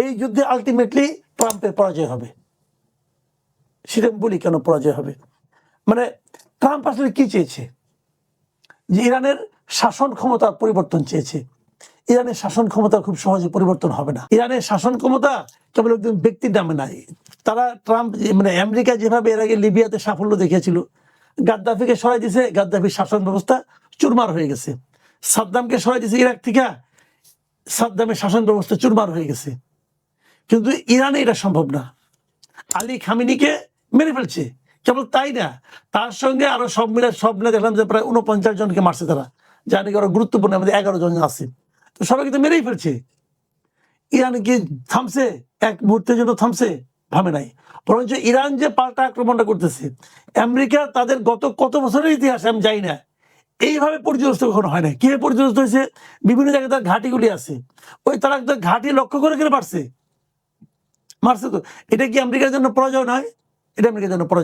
এই যুদ্ধে আলটিমেটলি ট্রাম্পের পরাজয় হবে। সেটা বলি কেন পরাজয় হবে, মানে ট্রাম্প আসলে কি চেয়েছে, যে ইরানের শাসন ক্ষমতার পরিবর্তন চেয়েছে। ইরানের শাসন ক্ষমতা খুব সহজে পরিবর্তন হবে না। ইরানের শাসন ক্ষমতা কেবল একজন ব্যক্তির নামে নাই। তারা ট্রাম্প মানে আমেরিকা যেভাবে এর আগে লিবিয়াতে সাফল্য দেখিয়েছিল, গাদ্দাফিকে সরাই দিয়েছে, গাদ্দাফির শাসন ব্যবস্থা চুরমার হয়ে গেছে। সাদ্দামকে সরাই দিয়েছে ইরাক থেকে, সাদ্দামের শাসন ব্যবস্থা চুরমার হয়ে গেছে। কিন্তু ইরানে এটা সম্ভব না। আলী খামেনিকে মেরে ফেলছে, কেবল তাই না, তার সঙ্গে আরো সব মিলে দেখলাম যে প্রায় 49 জনকে মারছে তারা, যা নাকি আরো গুরুত্বপূর্ণ, আমাদের 11 জন আছে। তো সবাইকে তো মেরেই ফেলছে। ইরান কি থামছে? এক মুহূর্তের জন্য থামছে? ভাবে নাই। বরঞ্চ ইরান যে পাল্টা আক্রমণটা করতেছে, আমেরিকা তাদের গত কত বছরের ইতিহাস আমি জানি না এইভাবে পর্যদস্ত কখনো হয় না। কিভাবে পর্যদস্ত হয়েছে? বিভিন্ন জায়গায় তার ঘাঁটিগুলি আছে, ওই তারা ঘাঁটি লক্ষ্য করে মারছে। তো এটা কি আমেরিকার জন্য পরাজয় নয়? এটা আমেরিকার জন্য পরাজয়।